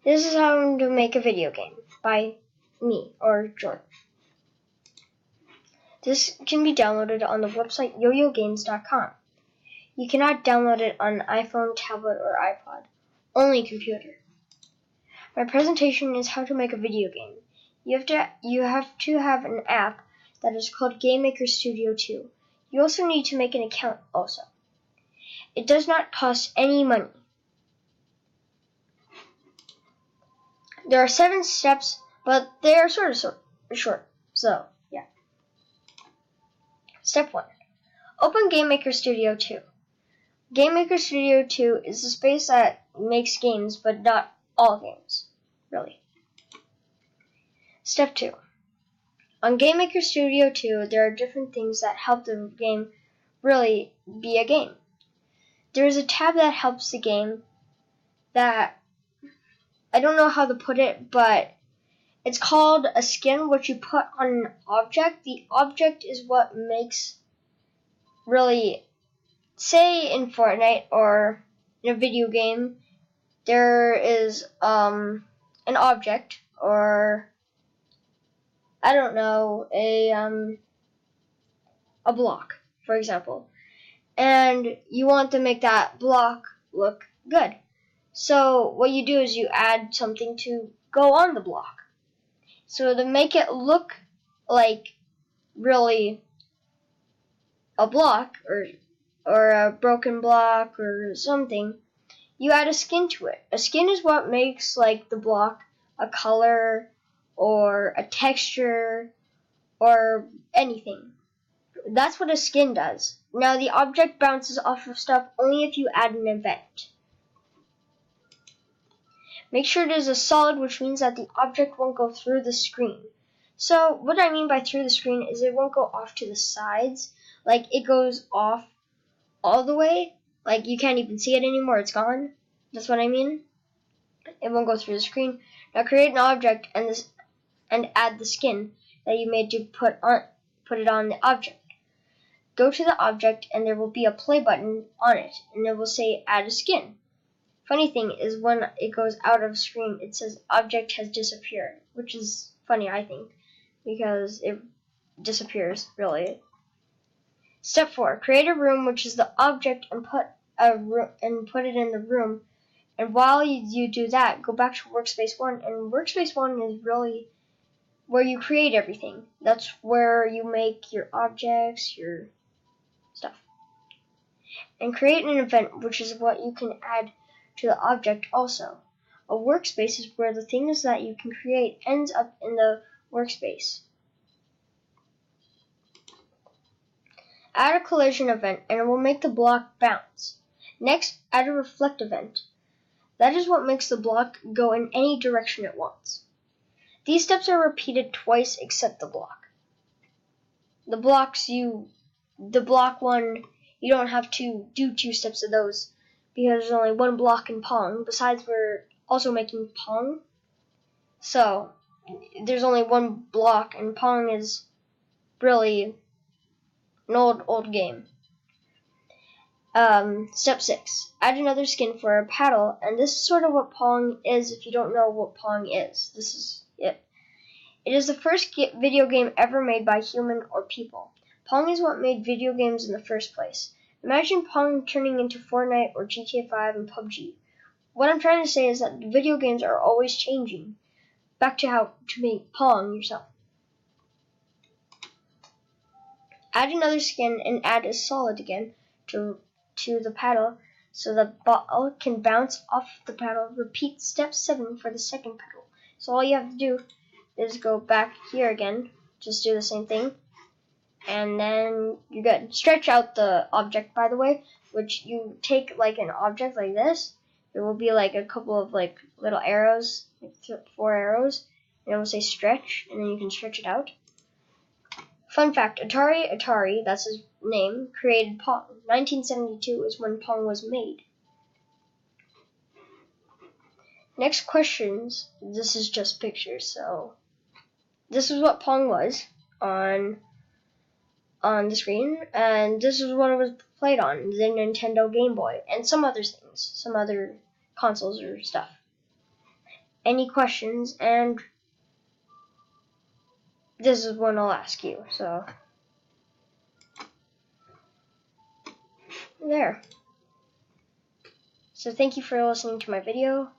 This is how to make a video game by me or Jordan. This can be downloaded on the website yoyogames.com. You cannot download it on iPhone, tablet, or iPod. Only computer. My presentation is how to make a video game. You have to have an app that is called Game Maker Studio 2. You also need to make an account also. It does not cost any money. There are 7 steps, but they are sort of short. So, yeah. Step 1. Open Game Maker Studio 2. Game Maker Studio 2 is a space that makes games, but not all games, really. Step 2. On Game Maker Studio 2, there are different things that help the game really be a game. There is a tab that helps the game that, I don't know how to put it, but it's called a skin, which you put on an object. The object is what makes, really, say in Fortnite or in a video game, there is an object, or I don't know, a block, for example, and you want to make that block look good. So what you do is you add something to go on the block. So to make it look like really a block or a broken block or something, you add a skin to it. A skin is what makes like the block a color or a texture or anything. That's what a skin does. Now the object bounces off of stuff only if you add an event. Make sure it is a solid, which means that the object won't go through the screen. So what I mean by through the screen is it won't go off to the sides. Like it goes off all the way. Like you can't even see it anymore, it's gone. That's what I mean. It won't go through the screen. Now create an object and add the skin that you made to put it on the object. Go to the object and there will be a play button on it and it will say add a skin. Funny thing is when it goes out of screen it says object has disappeared, which is funny I think because it disappears really. Step 4. Create a room, which is the object, and put it in the room. And while you do that, go back to Workspace 1. And Workspace 1 is really where you create everything. That's where you make your objects, your stuff. And create an event, which is what you can add to the object also. A workspace is where the things that you can create ends up in the workspace. Add a collision event and it will make the block bounce. Next, add a reflect event. That is what makes the block go in any direction it wants. These steps are repeated twice except the block. The block one, you don't have to do 2 steps of those because there's only 1 block in Pong. Besides, we're also making Pong. So, there's only 1 block and Pong is really an old game. Step 6. Add another skin for a paddle, and this is sort of what Pong is if you don't know what Pong is. This is it. It is the first video game ever made by human or people. Pong is what made video games in the first place. Imagine Pong turning into Fortnite or GTA 5 and PUBG. What I'm trying to say is that video games are always changing. Back to how to make Pong yourself. Add another skin and add a solid again to the paddle so the ball can bounce off the paddle. Repeat step 7 for the second paddle. So all you have to do is go back here again, just do the same thing, and then you're good. Stretch out the object, by the way, which you take like an object like this. There will be like a couple of like little arrows, like 4 arrows, and it will say stretch, and then you can stretch it out. Fun fact, Atari, that's his name, created Pong. 1972 is when Pong was made. Next questions, this is just pictures, so this is what Pong was on the screen, and this is what it was played on, the Nintendo Game Boy, and some other things, some other consoles or stuff. any questions, and this is one I'll ask you. So there. So thank you for listening to my video.